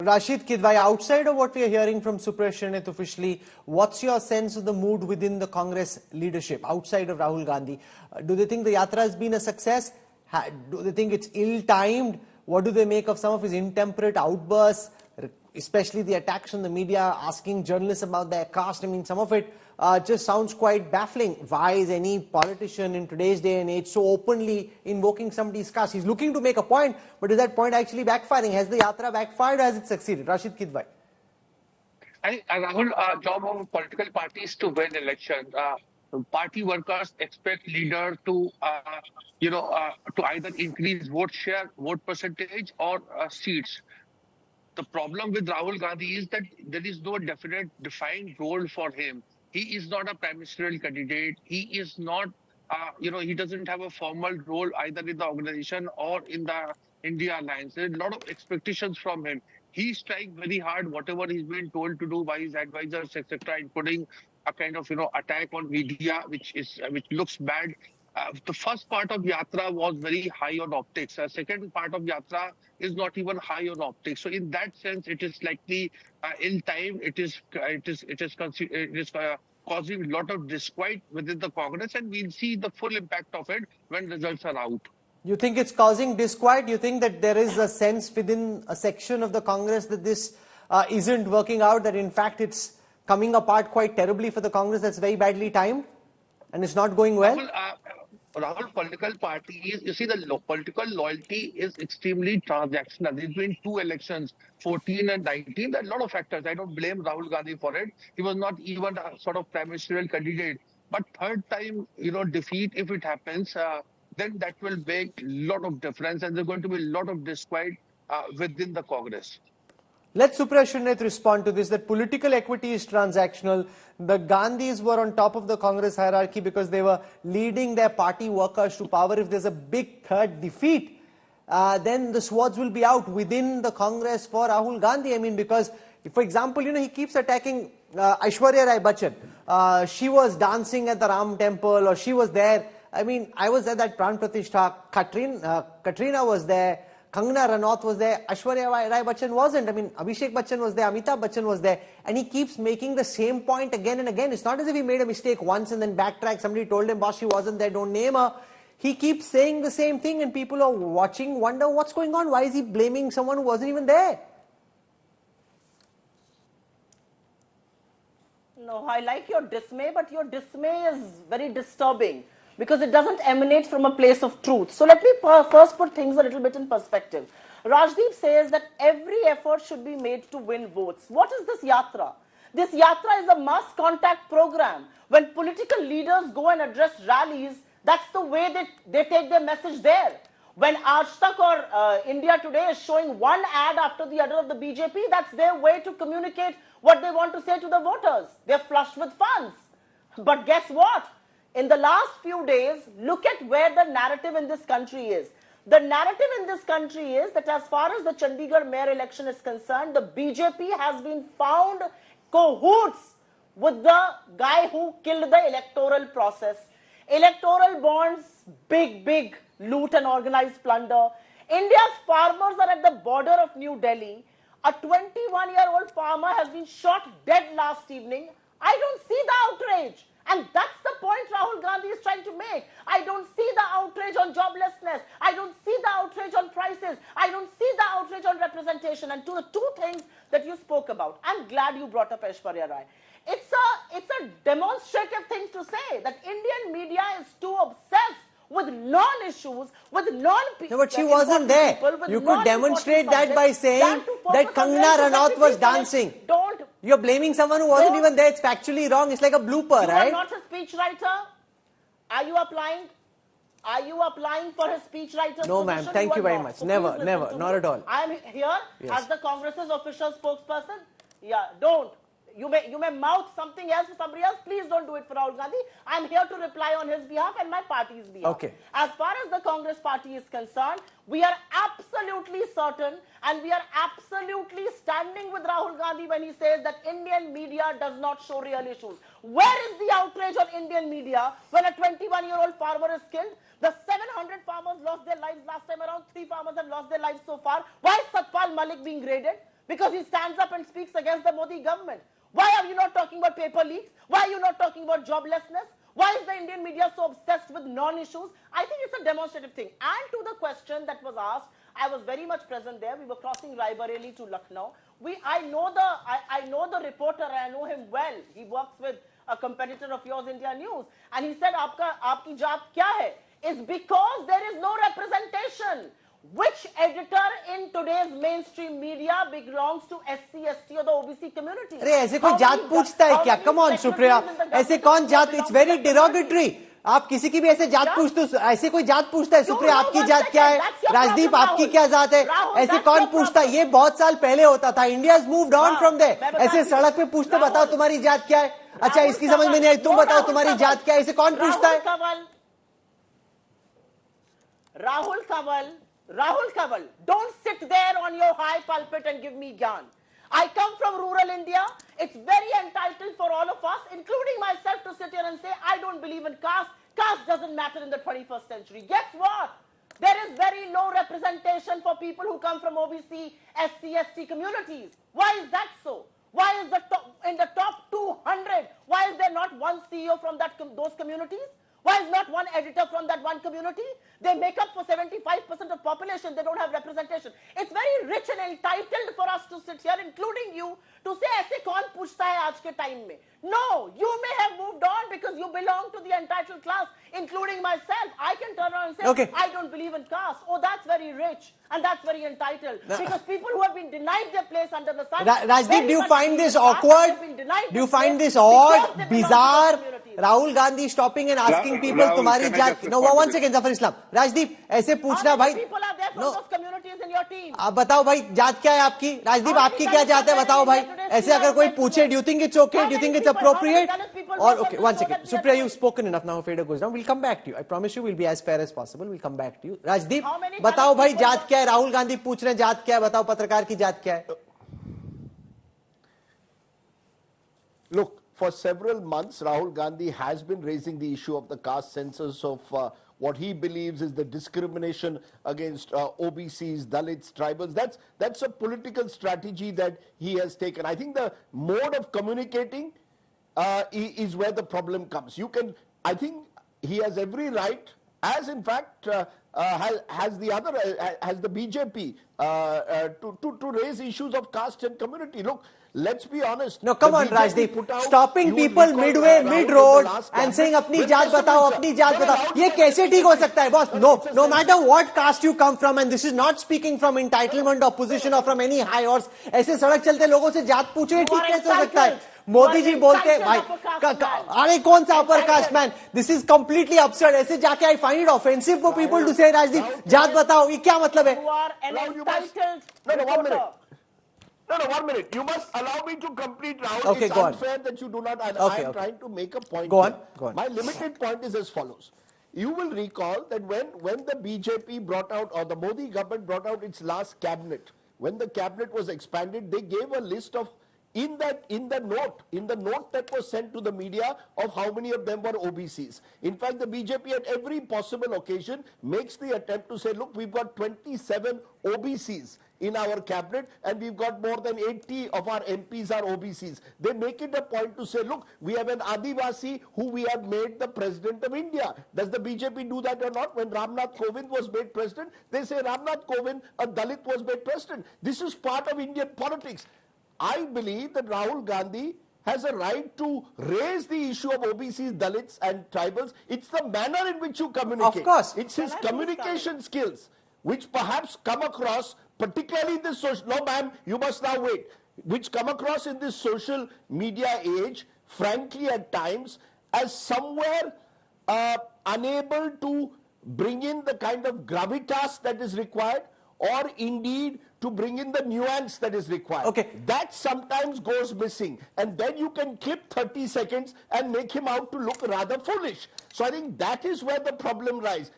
Rashid Kidwai, outside of what we are hearing from Suprashanit officially, what's your sense of the mood within the Congress leadership, outside of Rahul Gandhi? Do they think the Yatra has been a success? Do they think it's ill-timed? What do they make of some of his intemperate outbursts, especially the attacks on the media, asking journalists about their caste? I mean, some of it just sounds quite baffling. Why is any politician in today's day and age so openly invoking somebody's caste? He's looking to make a point, but is that point actually backfiring? Has the Yatra backfired or has it succeeded? Rashid Kidwai. Rahul, job of political parties to win elections. Party workers expect leader to, to either increase vote share, vote percentage, or seats. The problem with Rahul Gandhi is that there is no definite defined role for him. He is not a prime ministerial candidate. He is not, he doesn't have a formal role either in the organization or in the India Alliance. There are a lot of expectations from him. He strikes very hard whatever he's been told to do by his advisors, etc., including a kind of attack on media, which looks bad. The first part of Yatra was very high on optics. Second part of Yatra is not even high on optics. So in that sense, it is likely in time it is causing a lot of disquiet within the Congress, and we'll see the full impact of it when results are out. You think it's causing disquiet? You think that there is a sense within a section of the Congress that this isn't working out, that in fact it's coming apart quite terribly for the Congress, that's very badly timed and it's not going well? Rahul, political parties, you see, the political loyalty is extremely transactional. There's been two elections, 14 and 19. There are a lot of factors. I don't blame Rahul Gandhi for it. He was not even a sort of prime ministerial candidate. But third time, defeat, if it happens, then that will make a lot of difference. And there's going to be a lot of disquiet within the Congress. Let Suprashanit respond to this, that political equity is transactional. The Gandhis were on top of the Congress hierarchy because they were leading their party workers to power. If there's a big third defeat, then the swords will be out within the Congress for Rahul Gandhi. I mean, because, if, for example, he keeps attacking Aishwarya Rai Bachchan. She was dancing at the Ram temple, or she was there. I mean, I was at that Pran Pratishtha. Katrina was there. Kangana Ranaut was there, Aishwarya Rai Bachchan wasn't. I mean, Abhishek Bachchan was there, Amitabh Bachchan was there, and he keeps making the same point again and again. It's not as if he made a mistake once and then backtracked. Somebody told him, boss, she wasn't there, don't name her. He keeps saying the same thing, and people are watching, wonder what's going on. Why is he blaming someone who wasn't even there? No, I like your dismay, but your dismay is very disturbing, because it doesn't emanate from a place of truth. So let me first put things a little bit in perspective. Rajdeep says that every effort should be made to win votes. What is this Yatra? This Yatra is a mass contact program. When political leaders go and address rallies, that's the way they take their message there. When Aaj or India Today is showing one ad after the other of the BJP, that's their way to communicate what they want to say to the voters. They're flushed with funds. But guess what? In the last few days, look at where the narrative in this country is. The narrative in this country is that as far as the Chandigarh mayor election is concerned, the BJP has been found cahoots with the guy who killed the electoral process. Electoral bonds, big loot and organized plunder. India's farmers are at the border of New Delhi. A 21-year-old farmer has been shot dead last evening. I don't see the outrage. And that's the point Rahul Gandhi is trying to make. I don't see the outrage on joblessness. I don't see the outrage on prices. I don't see the outrage on representation. And to the two things that you spoke about, I'm glad you brought up Aishwarya Rai. It's a demonstrative thing to say that Indian media is too obsessed with non-issues, with non-people. No, but she wasn't there. You could demonstrate that by saying that Kangana Ranaut was dancing. You're blaming someone who wasn't even there. It's factually wrong. It's like a blooper, right? You are not a speechwriter. Are you applying? Are you applying for his speechwriter? No, ma'am. Thank you very much. So never, not at all. I am here as the Congress's official spokesperson. Yeah, don't. You may mouth something else to somebody else. Please don't do it for Rahul Gandhi. I'm here to reply on his behalf and my party's behalf. Okay. As far as the Congress party is concerned, we are absolutely certain and we are absolutely standing with Rahul Gandhi when he says that Indian media does not show real issues. Where is the outrage on Indian media when a 21-year-old farmer is killed? The 700 farmers lost their lives last time around. 3 farmers have lost their lives so far. Why is Satpal Malik being graded? because he stands up and speaks against the Modi government. Why are you not talking about paper leaks? Why are you not talking about joblessness? Why is the Indian media so obsessed with non-issues? I think it's a demonstrative thing. And to the question that was asked, I was very much present there. We were crossing Raebareli to Lucknow. I know the reporter, I know him well. He works with a competitor of yours, India News. And he said, Aapki jaat kya hai? It's because there is no representation. Which editor in today's mainstream media belongs to SC, ST or the OBC community? अरे ऐसे कोई जात पूछता है क्या? Come on, Supriya. ऐसे कौन जात? It's very derogatory. आप किसी की भी ऐसे जात पूछते हो, ऐसे कोई जात पूछता है? सुप्रिया, आपकी जात क्या है? राजदीप, आपकी क्या जात है? ऐसे कौन पूछता है? ये बहुत साल पहले होता था. India has moved on from there. ऐसे सड़क पे पूछते, बताओ तुम्हारी जात क्या है? अच्छा, इसकी समझ में नहीं आई, तुम बताओ तुम्हारी जात क्या है? ऐसे कौन पूछता है? Rahul Kanwal, don't sit there on your high pulpit and give me gyan. I come from rural India. It's very entitled for all of us, including myself, to sit here and say, I don't believe in caste. Caste doesn't matter in the 21st century. Guess what? There is very low representation for people who come from OBC, SC, ST communities. Why is that so? Why is in the top 200, why is there not one CEO from those communities? Why is not one editor from that one community? They make up for 75% of population. They don't have representation. It's very rich and entitled for us to sit here, including you, to say, "Aise kaun puchta hai aaj ke time mein?" No, you may have moved on because you belong to the entitled class, including myself. I can turn around and say, okay, I don't believe in caste. Oh, that's very rich and that's very entitled. Because people who have been denied their place under the sun. Rajdeep, do you find this awkward? Do you find this odd, bizarre? Rahul Gandhi stopping and asking people, "Tumhari jaat?" No, one second, Zafar Islam. Rajdeep, ऐसे पूछना भाई. People are there from those communities in your team. आप बताओ भाई, जात क्या है आपकी? राजदीप, आपकी क्या जात है? बताओ भाई. ऐसे अगर कोई पूछे, do you think it's okay? Do you think it's appropriate? Or okay, one second. Supriya, you've spoken enough now. Fader goes down. We'll come back to you. I promise you, we'll be as fair as possible. We'll come back to you. Rajdeep, बताओ भाई, जात क्या है? राहुल गांधी पूछ रहे हैं, जात क्या है? बताओ पत्रकार की जात क्या है? Look, for several months, Rahul Gandhi has been raising the issue of the caste census, of what he believes is the discrimination against OBCs, Dalits, tribals. That's a political strategy that he has taken. I think the mode of communicating is where the problem comes. I think he has every right, as in fact has the BJP to raise issues of caste and community. Look, let's be honest. No, come on, Rajdeep. Stopping people midway, mid-road and saying, "Apni jaat batao, apni jaat batao." ये कैसे ठीक हो सकता है, boss? No matter what caste you come from, and this is not speaking from entitlement or position or from any high horse. ऐसे सड़क चलते लोगों से जात पूछे, ठीक कैसे हो सकता है? मोदी जी बोलते हैं, भाई, अरे कौन सा upper caste man? This is completely absurd. ऐसे जाके I find it offensive for people to say, Rajdeep, जात बताओ, ये क्या मतलब है? You are an entitled reporter. No, 1 minute. You must allow me to complete, Rahul. Okay, it's go unfair on. that you do not. Okay, I am trying to make a point. Go on. My limited point is as follows. You will recall that when the BJP brought out, or the Modi government brought out its last cabinet, when the cabinet was expanded, they gave a list of, in the note that was sent to the media, of how many of them were OBCs. In fact, the BJP at every possible occasion makes the attempt to say, look, we've got 27 OBCs in our cabinet, and we've got more than 80 of our MPs are OBCs. They make it a point to say, look, we have an Adivasi who we have made the president of India. Does the BJP do that or not? When Ramnath Kovind was made president, they say Ramnath Kovind, a Dalit, was made president. This is part of Indian politics. I believe that Rahul Gandhi has a right to raise the issue of OBCs, Dalits and tribals. It's the manner in which you communicate. Of course. It's his communication skills which perhaps come across, particularly in this social, no ma'am, you must now wait, which come across in this social media age, frankly at times, as somewhere unable to bring in the kind of gravitas that is required, or indeed to bring in the nuance that is required. Okay. That sometimes goes missing, and then you can clip 30 seconds and make him out to look rather foolish. So I think that is where the problem lies.